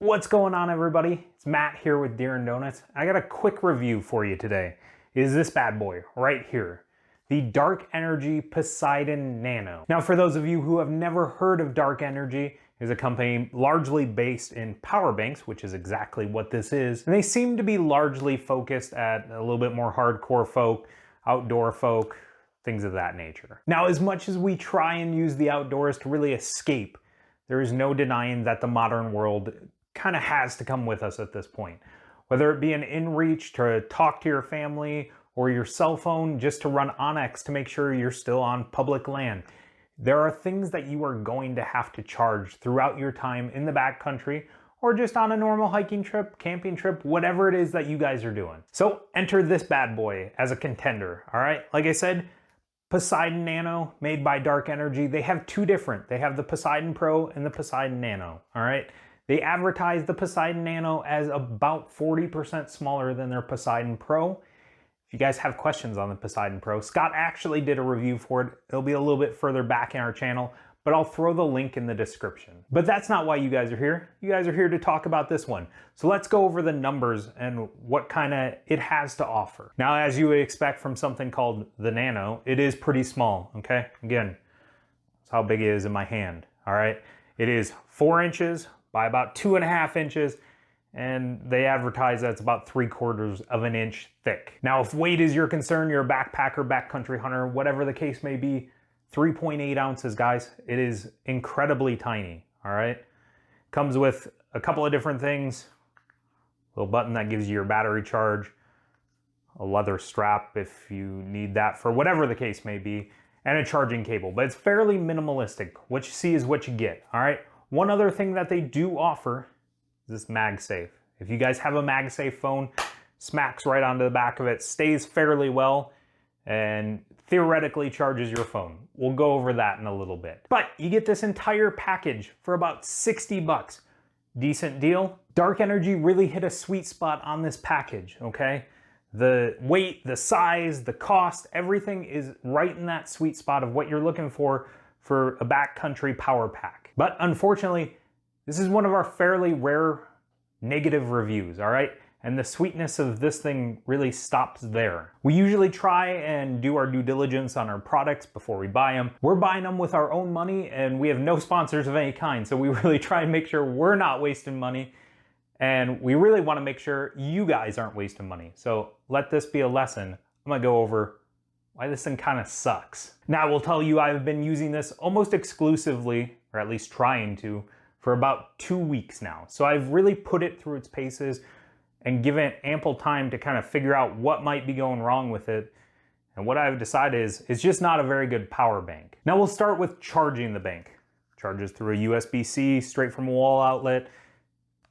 What's going on, everybody? It's Matt here with Deer and Donuts. I got a quick review for you today. Is this bad boy right here, the Dark Energy Poseidon Nano. Now, for those of you who have never heard of Dark Energy, is a company largely based in power banks, which is exactly what this is. And they seem to be largely focused at a little bit more hardcore folk, outdoor folk, things of that nature. Now, as much as we try and use the outdoors to really escape, there is no denying that the modern world kind of has to come with us at this point. Whether it be an inReach to talk to your family or your cell phone just to run Onyx to make sure you're still on public land. There are things that you are going to have to charge throughout your time in the backcountry or just on a normal hiking trip, camping trip, whatever it is that you guys are doing. So enter this bad boy as a contender, all right? Like I said, Poseidon Nano, made by Dark Energy. They have two different. They have the Poseidon Pro and the Poseidon Nano, all right? They advertise the Poseidon Nano as about 40% smaller than their Poseidon Pro. If you guys have questions on the Poseidon Pro, Scott actually did a review for it. It'll be a little bit further back in our channel, but I'll throw the link in the description. But that's not why you guys are here. You guys are here to talk about this one. So let's go over the numbers and what kind of it has to offer. Now, as you would expect from something called the Nano, it is pretty small, okay? Again, that's how big it is in my hand, all right? It is 4 inches by about 2.5 inches, and they advertise that it's about 3/4 of an inch thick. Now, if weight is your concern, you're a backpacker, backcountry hunter, whatever the case may be, 3.8 ounces, guys. It is incredibly tiny, all right? Comes with a couple of different things. A little button that gives you your battery charge, a leather strap if you need that for whatever the case may be, and a charging cable. But it's fairly minimalistic. What you see is what you get, all right? One other thing that they do offer is this MagSafe. If you guys have a MagSafe phone, smacks right onto the back of it, stays fairly well, and theoretically charges your phone. We'll go over that in a little bit. But you get this entire package for about 60 bucks. Decent deal. Dark Energy really hit a sweet spot on this package, okay? The weight, the size, the cost, everything is right in that sweet spot of what you're looking for a backcountry power pack. But unfortunately, this is one of our fairly rare negative reviews, all right? And the sweetness of this thing really stops there. We usually try and do our due diligence on our products before we buy them. We're buying them with our own money and we have no sponsors of any kind. So we really try and make sure we're not wasting money. And we really want to make sure you guys aren't wasting money. So let this be a lesson. I'm gonna go over why this thing kind of sucks. Now, I will tell you I've been using this almost exclusively, or at least trying to, for about 2 weeks now. So I've really put it through its paces and given it ample time to kind of figure out what might be going wrong with it. And what I've decided is it's just not a very good power bank. Now we'll start with charging the bank. Charges through a USB-C, straight from a wall outlet.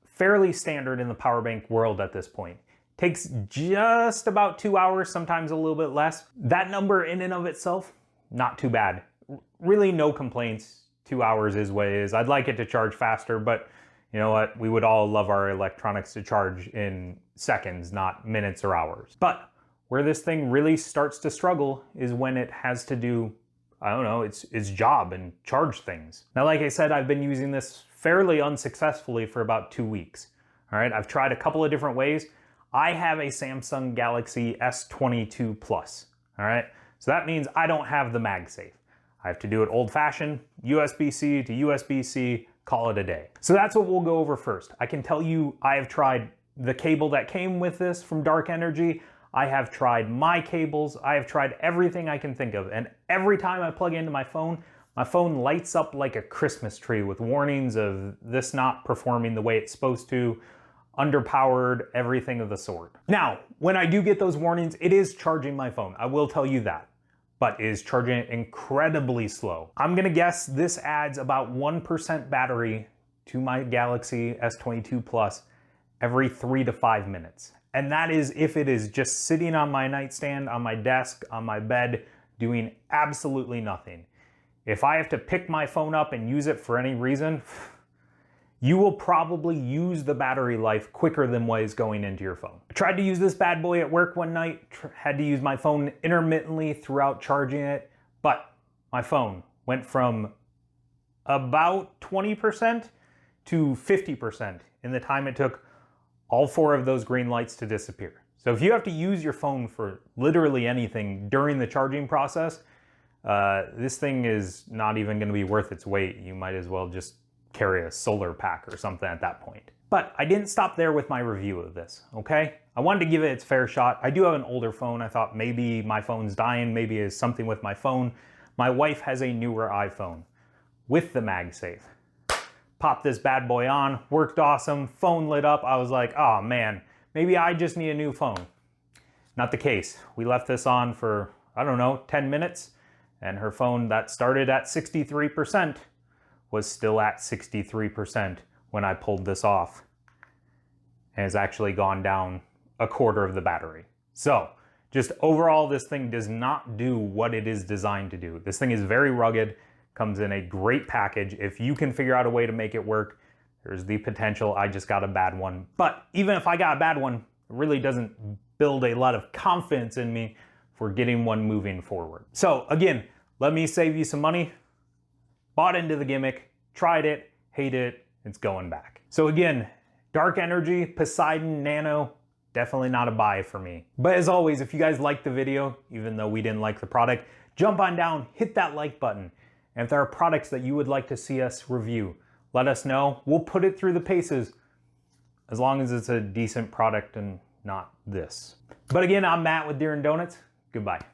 Fairly standard in the power bank world at this point. Takes just about 2 hours, sometimes a little bit less. That number in and of itself, not too bad. Really no complaints. 2 hours is what it is. I'd like it to charge faster, but you know what? We would all love our electronics to charge in seconds, not minutes or hours. But where this thing really starts to struggle is when it has to do, I don't know, its job and charge things. Now, like I said, I've been using this fairly unsuccessfully for about 2 weeks. All right, I've tried a couple of different ways. I have a Samsung Galaxy S22 Plus, all right? So that means I don't have the MagSafe. I have to do it old-fashioned, USB-C to USB-C, call it a day. So that's what we'll go over first. I can tell you I have tried the cable that came with this from Dark Energy. I have tried my cables. I have tried everything I can think of. And every time I plug into my phone lights up like a Christmas tree with warnings of this not performing the way it's supposed to, underpowered, everything of the sort. Now, when I do get those warnings, it is charging my phone. I will tell you that. But is charging it incredibly slow. I'm gonna guess this adds about 1% battery to my Galaxy S22 Plus every 3 to 5 minutes. And that is if it is just sitting on my nightstand, on my desk, on my bed, doing absolutely nothing. If I have to pick my phone up and use it for any reason, you will probably use the battery life quicker than what is going into your phone. I tried to use this bad boy at work one night, had to use my phone intermittently throughout charging it, but my phone went from about 20% to 50% in the time it took all 4 of those green lights to disappear. So if you have to use your phone for literally anything during the charging process, this thing is not even going to be worth its weight. You might as well just carry a solar pack or something at that point. But I didn't stop there with my review of this, okay? I wanted to give it its fair shot. I do have an older phone. I thought maybe my phone's dying, maybe it's something with my phone. My wife has a newer iPhone with the MagSafe. Popped this bad boy on, worked awesome, phone lit up. I was like, oh man, maybe I just need a new phone. Not the case. We left this on for, I don't know, 10 minutes, and her phone that started at 63% was still at 63% when I pulled this off, and has actually gone down a quarter of the battery. So just overall, this thing does not do what it is designed to do. This thing is very rugged, comes in a great package. If you can figure out a way to make it work, there's the potential. I just got a bad one. But even if I got a bad one, it really doesn't build a lot of confidence in me for getting one moving forward. So again, let me save you some money. Bought into the gimmick, tried it, hate it, it's going back. So again, Dark Energy Poseidon Nano, definitely not a buy for me. But as always, if you guys liked the video, even though we didn't like the product, jump on down, hit that like button. And if there are products that you would like to see us review, let us know. We'll put it through the paces, as long as it's a decent product and not this. But again, I'm Matt with Deer and Donuts. Goodbye.